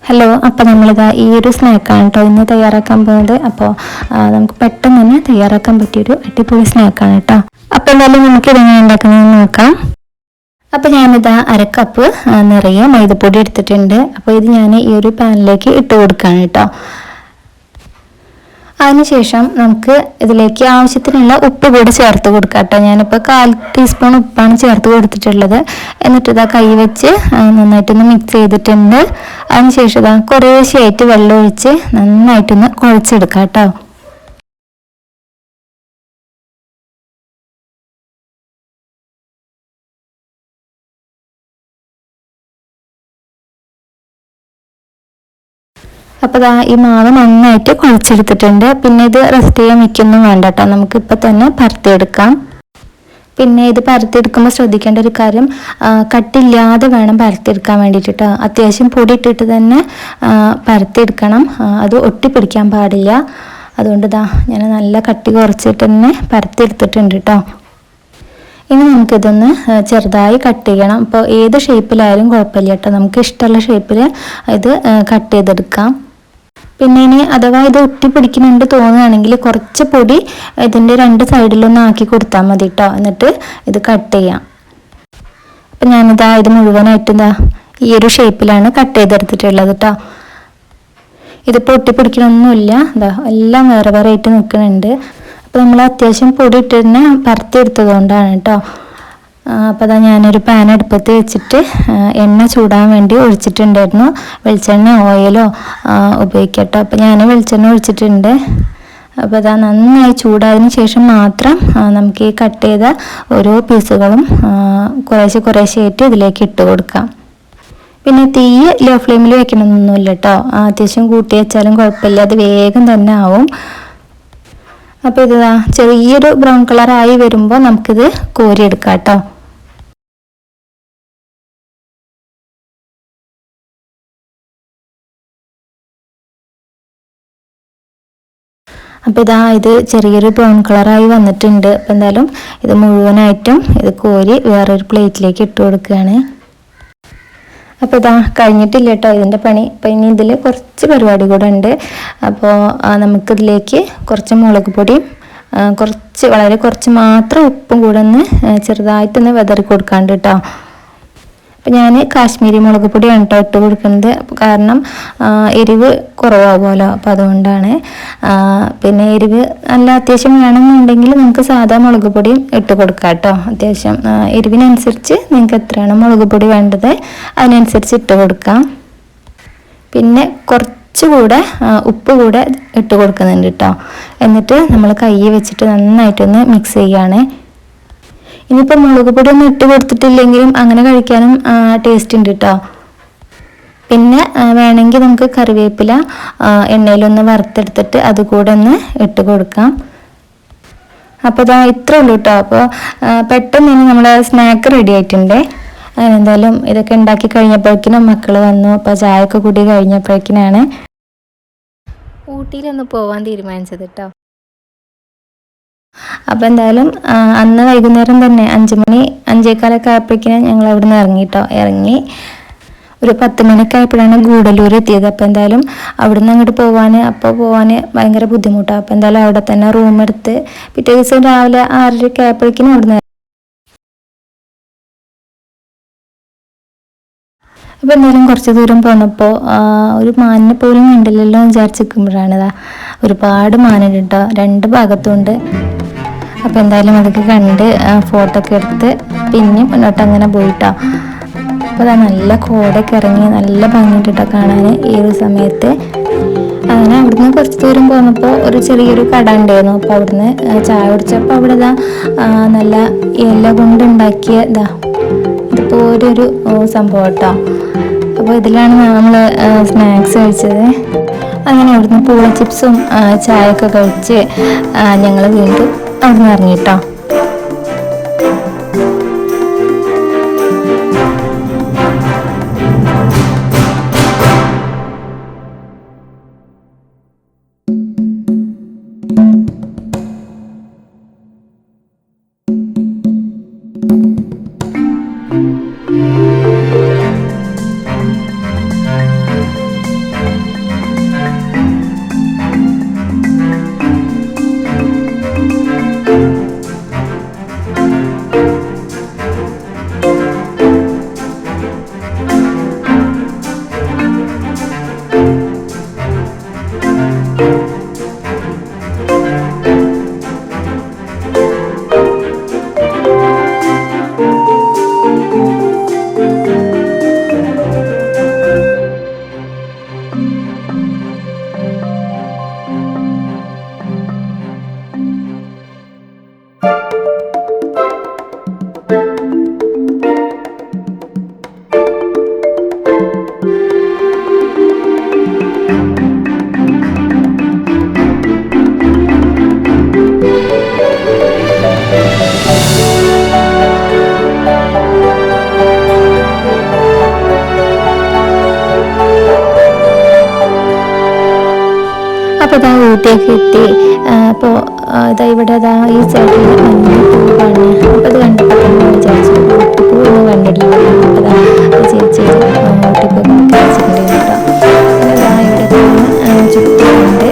Hello, അപ്പോൾ നമ്മളിതാ ഈ ഒരു സ്നാക്കാണ് കേട്ടോ ഇന്ന് തയ്യാറാക്കാൻ പോകുന്നത്. അപ്പോൾ നമുക്ക് പെട്ടെന്ന് തന്നെ തയ്യാറാക്കാൻ പറ്റിയൊരു അടിപൊളി സ്നാക്കാണ് കേട്ടോ. അപ്പോൾ എന്തായാലും നമുക്ക് ഇതെങ്ങനെ ഉണ്ടാക്കുന്നതെന്ന് നോക്കാം. അപ്പോൾ ഞാനിതാ അരക്കപ്പ് നിറയെ മൈദപ്പൊടി എടുത്തിട്ടുണ്ട്. അപ്പോൾ ഇത് ഞാൻ ഈ ഒരു പാനിലേക്ക് ഇട്ട് കൊടുക്കുകയാണ് കേട്ടോ. അതിനുശേഷം നമുക്ക് ഇതിലേക്ക് ആവശ്യത്തിനുള്ള ഉപ്പ് കൂടി ചേർത്ത് കൊടുക്കാം കേട്ടോ. ഞാനിപ്പോൾ 1/4 ടീസ്പൂൺ ഉപ്പാണ് ചേർത്ത് കൊടുത്തിട്ടുള്ളത്. എന്നിട്ട് ഇതാ കൈ വെച്ച് നന്നായിട്ടൊന്ന് മിക്സ് ചെയ്തിട്ടുണ്ട്. അതിനുശേഷം ഇതാ കുറേശ്ശെയായിട്ട് വെള്ളം ഒഴിച്ച് നന്നായിട്ടൊന്ന് കുഴച്ചെടുക്കാം കേട്ടോ. അപ്പോൾ ഈ മാവ് നന്നായിട്ട് കുഴച്ചെടുത്തിട്ടുണ്ട്. പിന്നെ ഇത് റെസ്റ്റ് ചെയ്യാൻ വയ്ക്കൊന്നും വേണ്ട കേട്ടോ, നമുക്കിപ്പോൾ തന്നെ പരത്തിയെടുക്കാം. പിന്നെ ഇത് പരത്തിയെടുക്കുമ്പോൾ ശ്രദ്ധിക്കേണ്ട ഒരു കാര്യം, കട്ടില്ലാതെ വേണം പരത്തിയെടുക്കാൻ വേണ്ടിയിട്ട്. അത്യാവശ്യം പൊടി ഇട്ടിട്ട് തന്നെ പരത്തിയെടുക്കണം, അത് ഒട്ടിപ്പിടിക്കാൻ പാടില്ല. അതുകൊണ്ട് ഞാൻ നല്ല കട്ടി കുറച്ചിട്ട് തന്നെ പരത്തിയെടുത്തിട്ടുണ്ട് കേട്ടോ. ഇനി നമുക്കിതൊന്ന് ചെറുതായി കട്ട് ചെയ്യണം. അപ്പോൾ ഏത് ഷേപ്പിലായാലും കുഴപ്പമില്ല കേട്ടോ, നമുക്ക് ഇഷ്ടമുള്ള ഷേപ്പിൽ ഇത് കട്ട് ചെയ്തെടുക്കാം. പിന്നെ ഇനി അഥവാ ഇത് ഒട്ടിപ്പിടിക്കുന്നുണ്ട് തോന്നുകയാണെങ്കിൽ കുറച്ച് പൊടി ഇതിൻ്റെ 2 സൈഡിലൊന്ന് ആക്കി കൊടുത്താൽ മതി കേട്ടോ. എന്നിട്ട് ഇത് കട്ട് ചെയ്യാം. അപ്പം ഇത് മുഴുവനായിട്ട് ഈ ഒരു ഷേപ്പിലാണ് കട്ട് ചെയ്തെടുത്തിട്ടുള്ളത് കേട്ടോ. ഇതിപ്പോൾ ഒട്ടിപ്പിടിക്കണമൊന്നുമില്ല, എല്ലാം വേറെ വേറെ ആയിട്ട് നിൽക്കുന്നുണ്ട്. അപ്പോൾ നമ്മൾ അത്യാവശ്യം പൊടി ഇട്ട് തന്നെ പരത്തിയെടുത്തത് കൊണ്ടാണ് കേട്ടോ. അപ്പോൾ ഞാനൊരു പാൻ അടുപ്പത്ത് വെച്ചിട്ട് എണ്ണ ചൂടാൻ വേണ്ടി ഒഴിച്ചിട്ടുണ്ടായിരുന്നു. വെളിച്ചെണ്ണ ഓയിലോ ഉപയോഗിക്കട്ടോ. അപ്പോൾ ഞാൻ വെളിച്ചെണ്ണ ഒഴിച്ചിട്ടുണ്ട്. അപ്പോൾ നന്നായി ചൂടായതിന് ശേഷം മാത്രം നമുക്ക് ഈ കട്ട് ചെയ്ത ഓരോ പീസുകളും കുറേശ്ശെയായിട്ട് ഇതിലേക്ക് ഇട്ട് കൊടുക്കാം. പിന്നെ തീ ലോ ഫ്ലെയിമിൽ വെക്കണമെന്നൊന്നുമില്ല കേട്ടോ, അത്യാവശ്യം കൂട്ടി വെച്ചാലും കുഴപ്പമില്ല, അത് വേഗം തന്നെ ആവും. അപ്പോൾ ഇത് ചെറിയൊരു ബ്രൗൺ കളറായി വരുമ്പോൾ നമുക്കിത് കോരിയെടുക്കാം കേട്ടോ. അപ്പോൾ ഇത് ചെറിയൊരു ബ്രൗൺ കളറായി വന്നിട്ടുണ്ട്. അപ്പോൾ എന്തായാലും ഇത് മുഴുവനായിട്ടും ഇത് കോരി വേറൊരു പ്ലേറ്റിലേക്ക് ഇട്ട് കൊടുക്കുകയാണ്. അപ്പോൾ കഴിഞ്ഞിട്ടില്ല കേട്ടോ ഇതിൻ്റെ പണി. അപ്പോൾ ഇനി ഇതിൽ കുറച്ച് പരിപാടി കൂടെ ഉണ്ട്. അപ്പോൾ നമുക്കിതിലേക്ക് കുറച്ച് മുളക് പൊടിയും വളരെ കുറച്ച് മാത്രം ഉപ്പും കൂടെ ഒന്ന് ചെറുതായിട്ടൊന്ന് വിതറി കൊടുക്കാണ്ട് കേട്ടോ. അപ്പം ഞാൻ കാശ്മീരി മുളക് പൊടിയാണ് കേട്ടോ ഇട്ട് കൊടുക്കുന്നത്, കാരണം എരിവ് കുറവാകുമല്ലോ, അപ്പോൾ അതുകൊണ്ടാണ്. പിന്നെ എരിവ് നല്ല അത്യാവശ്യം വേണമെന്നുണ്ടെങ്കിൽ നമുക്ക് സാധാ മുളക് പൊടിയും ഇട്ട് കൊടുക്കാം കേട്ടോ. അത്യാവശ്യം എരിവിനനുസരിച്ച് നിങ്ങൾക്ക് എത്രയാണ് മുളക് പൊടി വേണ്ടത് അതിനനുസരിച്ച് ഇട്ട് കൊടുക്കാം. പിന്നെ കുറച്ചുകൂടെ ഉപ്പ് കൂടെ ഇട്ട് കൊടുക്കുന്നുണ്ട് കേട്ടോ. എന്നിട്ട് നമ്മൾ കൈ വെച്ചിട്ട് നന്നായിട്ടൊന്ന് മിക്സ് ചെയ്യുകയാണ്. ഇനിയിപ്പോൾ മുളക് പൊടി ഒന്നും ഇട്ട് കൊടുത്തിട്ടില്ലെങ്കിലും അങ്ങനെ കഴിക്കാനും ടേസ്റ്റ് ഉണ്ട് കേട്ടോ. പിന്നെ വേണമെങ്കിൽ നമുക്ക് കറിവേപ്പില എണ്ണയിലൊന്ന് വറുത്തെടുത്തിട്ട് അതുകൂടെ ഒന്ന് ഇട്ട് കൊടുക്കാം. അപ്പോൾ ഇത്രേ ഉള്ളൂ കേട്ടോ. അപ്പോൾ പെട്ടെന്ന് തന്നെ നമ്മുടെ സ്നാക്ക് റെഡി ആയിട്ടുണ്ട്. എന്തായാലും ഇതൊക്കെ ഉണ്ടാക്കി കഴിഞ്ഞപ്പോഴേക്കിനും മക്കൾ വന്നു. അപ്പോൾ ചായയൊക്കെ കൂടി കഴിഞ്ഞപ്പോഴേക്കിനാണ് ഊട്ടിയിലൊന്ന് പോകാൻ തീരുമാനിച്ചത് കേട്ടോ. അപ്പോൾ എന്തായാലും അന്ന് വൈകുന്നേരം തന്നെ 5 മണി 5:15 ആയപ്പോഴേക്കിനും ഞങ്ങൾ അവിടെ നിന്ന് ഇറങ്ങി ഒരു 10 മണിയൊക്കെ ആയപ്പോഴാണ് ഗൂഡല്ലൂർ എത്തിയത്. അപ്പോൾ എന്തായാലും അവിടെ നിന്ന് അങ്ങോട്ട് പോകാൻ ഭയങ്കര ബുദ്ധിമുട്ടാണ്. അപ്പോൾ എന്തായാലും അവിടെ തന്നെ റൂം എടുത്ത് പിറ്റേ ദിവസം രാവിലെ 6:30 ആയപ്പോഴേക്കിനും അവിടെ നിന്ന്. അപ്പോൾ എന്തായാലും കുറച്ച് ദൂരം പോന്നപ്പോൾ ഒരു മാനിനെ പോലും കണ്ടില്ലല്ലോ എന്ന് വിചാരിച്ചിരിക്കുമ്പോഴാണ് ഒരുപാട് മാനുണ്ട് കേട്ടോ, 2 ഭാഗത്തുണ്ട്. അപ്പോൾ എന്തായാലും അതൊക്കെ കണ്ട് ഫോട്ടോ ഒക്കെ എടുത്ത് പിന്നെ മുന്നോട്ട് അങ്ങനെ പോയിട്ടോ. അപ്പോൾ നല്ല കോടയൊക്കെ ഇറങ്ങി നല്ല ഭംഗിയുണ്ട് കേട്ടോ കാണാൻ ഈ ഒരു സമയത്ത്. അങ്ങനെ അവിടുന്ന് കുറച്ച് ദൂരം പോന്നപ്പോൾ ഒരു ചെറിയൊരു കട ഉണ്ടായിരുന്നു. അപ്പോൾ അവിടുന്ന് ചായ കുടിച്ചപ്പോൾ അവിടെ നല്ല ഇല കൊണ്ടുണ്ടാക്കിയ ഇതിപ്പോൾ ഒരു സംഭവം കേട്ടോ. അപ്പോൾ ഇതിലാണ് നമ്മൾ സ്നാക്സ് കഴിച്ചത്. അങ്ങനെ അവിടുന്ന് പൂള ചിപ്സും ചായയൊക്കെ കഴിച്ച് ഞങ്ങൾ വീണ്ടും അവിടുന്ന് ഇറങ്ങിട്ടോ. അപ്പോൾ ഇതാ ഊട്ടിയൊക്കെ എത്തി. അപ്പോൾ ഇതാ ഇവിടെ അതാ ഈ സൈഡിൽ മഞ്ഞ പൂവാണ്. അപ്പോൾ ഇത് കണ്ടപ്പോൾ തന്നെ വിചാരിച്ചു ഊട്ടിപ്പൂ ഒന്ന് കണ്ടിട്ടില്ല. അപ്പോൾ ഇതാ ചേച്ചി ഊട്ടിപ്പൂ കഴിച്ചിട്ടുണ്ട് കേട്ടോ. പിന്നെ ഇതാ ഇവിടെ ചുറ്റുമുണ്ട്.